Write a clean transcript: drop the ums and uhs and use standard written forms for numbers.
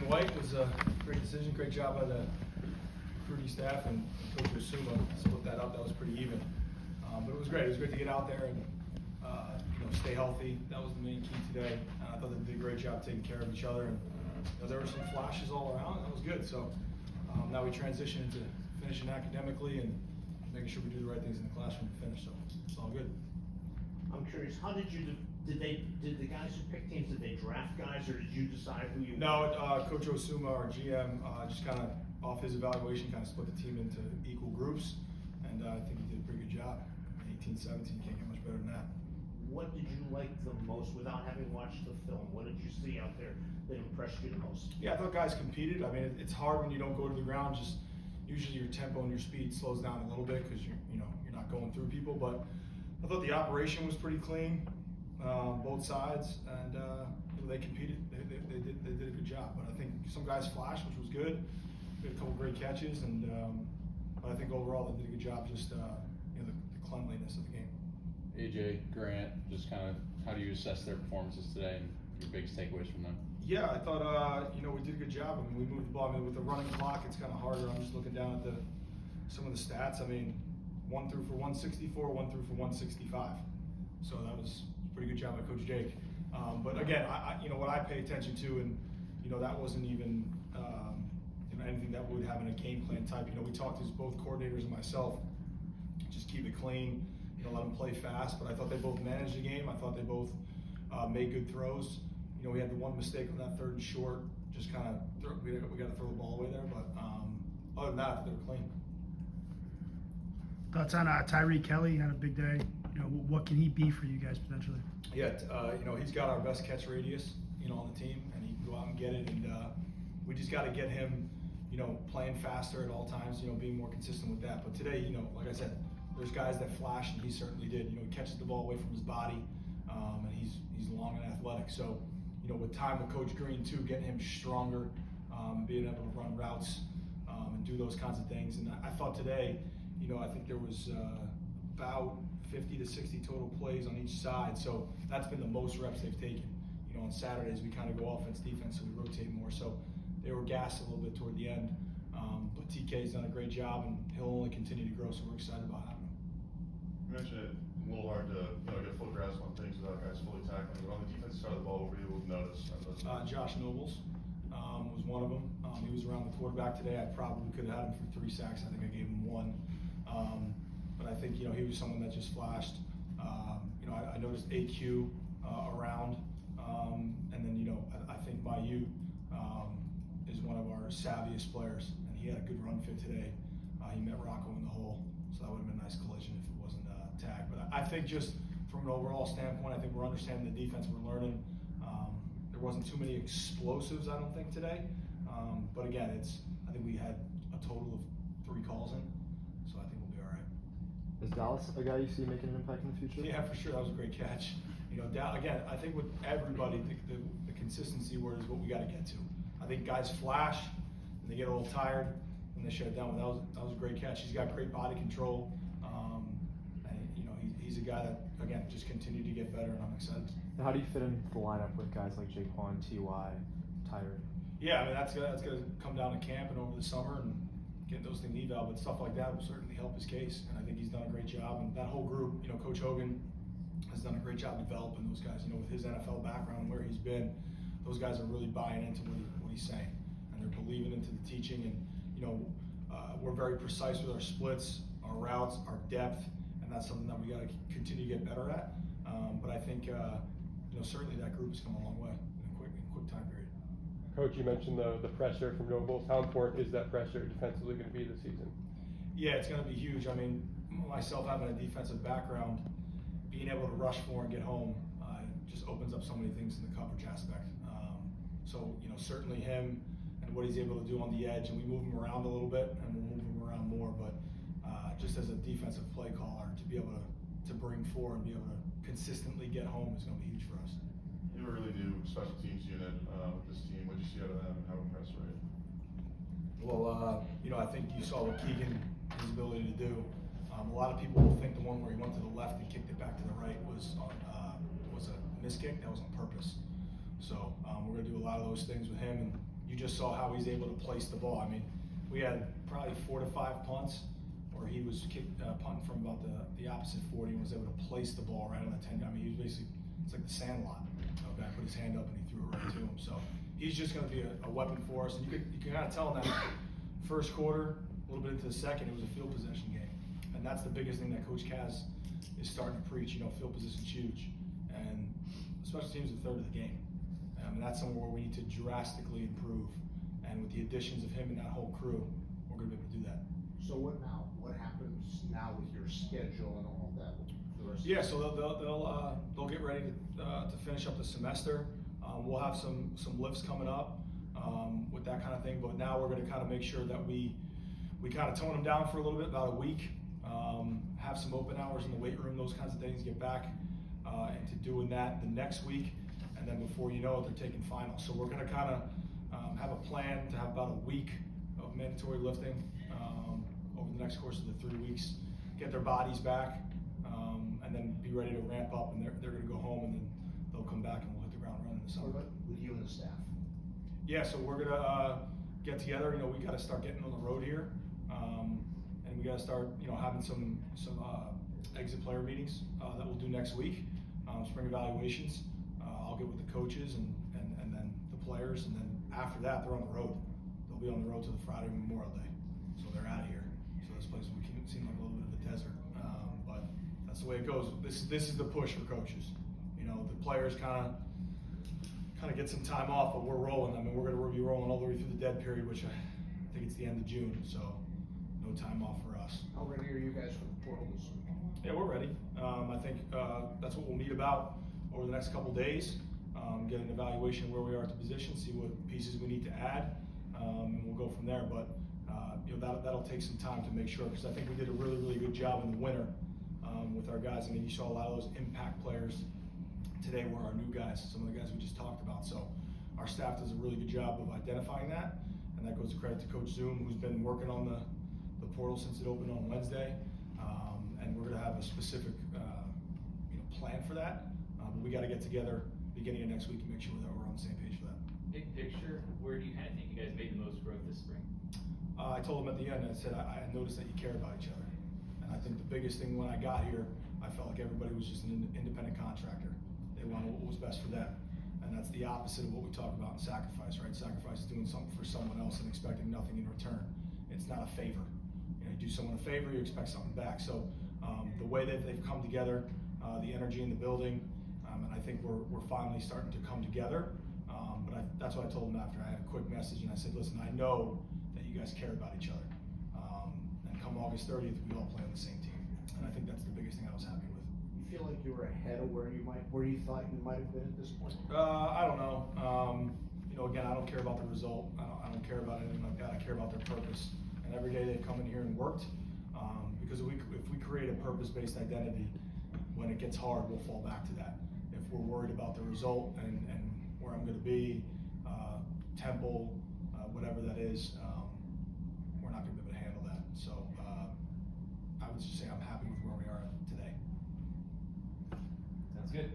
in white was a great decision. Great job by the recruiting staff and Coach Harasymiak split that up. That was pretty even. But it was great. It was great to get out there and stay healthy. That was the main key today. And I thought they did a great job taking care of each other. And there were some flashes all around. That was good. So now we transition into finishing academically and making sure we do the right things in the classroom to finish. So it's all good. I'm curious, how did you did the guys who picked teams, did they draft guys, or did you decide who you? No, Coach Harasymiak, our GM, just kind of off his evaluation, kind of split the team into equal groups, and I think he did a pretty good job. 18-17, can't get much better than that. What did you like the most, without having watched the film? What did you see out there that impressed you the most? Yeah, I thought guys competed. I mean, it's hard when you don't go to the ground. Just usually your tempo and your speed slows down a little bit because you're not going through people. But I thought the operation was pretty clean, both sides, and they competed. They did a good job. But I think some guys flashed, which was good. We had a couple great catches, and but I think overall they did a good job. Just the cleanliness of the game. AJ, Grant, just kind of how do you assess their performances today and your biggest takeaways from them? Yeah, I thought we did a good job. I mean, we moved the ball. I mean, with the running clock, it's kind of harder. I'm just looking down at some of the stats. I mean, 1 through for 164, 1 through for 165. So that was a pretty good job by Coach Jake. But again, what I pay attention to, and that wasn't even anything that we would have in a game plan type. We talked to both coordinators and myself. Just keep it clean. Let them play fast. But I thought they both managed the game. I thought they both made good throws. We had the one mistake on that 3rd and short. Just kind of we got to throw the ball away there. But other than that, they were clean. Thoughts on Tyree Kelly? Had a big day. What can he be for you guys potentially? Yeah, he's got our best catch radius, on the team, and he can go out and get it. And we just got to get him, playing faster at all times. Being more consistent with that. But today, like I said, there's guys that flash, and he certainly did. He catches the ball away from his body, and he's long and athletic. So, with time with Coach Green too, getting him stronger, being able to run routes, and do those kinds of things. And I thought today, I think there was about 50 to 60 total plays on each side. So that's been the most reps they've taken. On Saturdays we kind of go offense, defense, so we rotate more. So they were gassed a little bit toward the end. But TK's done a great job, and he'll only continue to grow. So we're excited about having him. You mentioned it a little hard to get a full grasp on things without guys fully tackling. But on the defensive side of the ball, what were you able to notice? Josh Nobles was one of them. He was around the quarterback today. I probably could have had him for 3 sacks. I think I gave him 1. But I think he was someone that just flashed. I noticed AQ around, and then I think Mayu is one of our savviest players, and he had a good run fit today. He met Rocco in the hole, so that would have been a nice collision if it wasn't tagged. But I think just from an overall standpoint, I think we're understanding the defense. We're learning. There wasn't too many explosives, I don't think, today. But again, I think we had a total of 3 calls in, so I think we'll be all right. Is Dallas a guy you see making an impact in the future? Yeah, for sure. That was a great catch. Again, I think with everybody, the consistency word is what we got to get to. I think guys flash and they get a little tired and they shut it down. But that was a great catch. He's got great body control, and he's a guy that again just continued to get better, and I'm excited. How do you fit in the lineup with guys like Jaquan, Ty, Tyree? Yeah, I mean that's going to come down to camp and over the summer and get those things eval, but stuff like that will certainly help his case, and I think he's done a great job. And that whole group, Coach Hogan has done a great job developing those guys. With his NFL background and where he's been, those guys are really buying into what he's saying, and they're believing into the teaching. And we're very precise with our splits, our routes, our depth, and that's something that we got to continue to get better at. But I think certainly that group has come a long way in a quick time period. Coach, you mentioned the pressure from Nobles. How important is that pressure defensively going to be this season? Yeah, it's going to be huge. I mean, myself having a defensive background, being able to rush for and get home just opens up so many things in the coverage aspect. So certainly him and what he's able to do on the edge, and we move him around a little bit, and we'll move him around more. But just as a defensive play caller, to be able to bring 4 and be able to consistently get home is going to be huge for us. You have a really new special teams unit with this team. What did you see out of them, and how impressed were you? Well, I think you saw what Keegan, his ability to do. A lot of people will think the one where he went to the left and kicked it back to the right was a miss kick. That was on purpose. So we're going to do a lot of those things with him, and you just saw how he's able to place the ball. I mean, we had probably 4 to 5 punts where he was punting from about the opposite 40 and was able to place the ball right on the 10. I mean, he was basically, it's like the Sandlot. The guy put his hand up and he threw it right to him. So he's just going to be a weapon for us. And you can kind of tell in that first quarter, a little bit into the second, it was a field possession game. And that's the biggest thing that Coach Kaz is starting to preach. You know, field possession's huge. And special teams is a third of the game. And that's somewhere where we need to drastically improve. And with the additions of him and that whole crew, we're going to be able to do that. So what now? What happens now with your schedule and all of that? The rest of Yeah, the- so they'll get ready to finish up the semester. We'll have some lifts coming up with that kind of thing, but now we're going to kind of make sure that we kind of tone them down for a little bit, about a week. Have some open hours in the weight room, those kinds of things. Get back into doing that the next week, and then before you know it, they're taking finals. So we're going to kind of have a plan to have about a week of mandatory lifting over the next course of the 3 weeks. Get their bodies back, and then be ready to ramp up. And they're going to go home, and then they'll come back and we'll hit the ground running in the summer. What about with you and the staff? Yeah, so we're gonna get together. You know, we got to start getting on the road here, and we got to start, you know, having some exit player meetings that we'll do next week, spring evaluations. I'll get with the coaches and then the players, and then after that, they're on the road. They'll be on the road to the Friday Memorial Day, so they're out of here. So this place will seem like a little bit of a desert, but that's the way it goes. This is the push for coaches. You know, the players kind of get some time off, but we're rolling. I mean, we're going to be rolling all the way through the dead period, which I think it's the end of June, so no time off for us. How ready are you guys for the portal this week? Yeah, we're ready. I think that's what we'll meet about over the next couple days. Get an evaluation of where we are at the position, see what pieces we need to add, and we'll go from there. But you know, that'll take some time to make sure, because I think we did a really, really good job in the winter with our guys. I mean, you saw a lot of those impact players today were our new guys, some of the guys we just talked about. So our staff does a really good job of identifying that, and that goes to credit to Coach Zoom, who's been working on the portal since it opened on Wednesday. And we're going to have a specific you know, plan for that. But we got to get together beginning of next week and make sure that we're on the same page for that. Big picture, where do you kind of think you guys made the most growth this spring? I told them at the end, I said, I noticed that you care about each other. And I think the biggest thing when I got here, I felt like everybody was just an independent contractor. They wanted what was best for them. And that's the opposite of what we talk about in sacrifice, right? Sacrifice is doing something for someone else and expecting nothing in return. It's not a favor. You know, you do someone a favor, you expect something back. So the way that they've come together, the energy in the building, and I think we're finally starting to come together. But that's what I told them after. I had a quick message and I said, listen, I know that you guys care about each other. And come August 30th, we all play on the same team. And I think that's the biggest thing I was happy with. You feel like you were ahead of where you thought you might have been at this point? I don't know. You know, again, I don't care about the result. I don't care about anything like that. I care about their purpose. And every day they've come in here and worked. Because if we create a purpose-based identity, when it gets hard, we'll fall back to that. If we're worried about the result and where I'm going to be, tempo, whatever that is, we're not going to be able to handle that. So I would just say I'm happy with where we are today. Sounds good.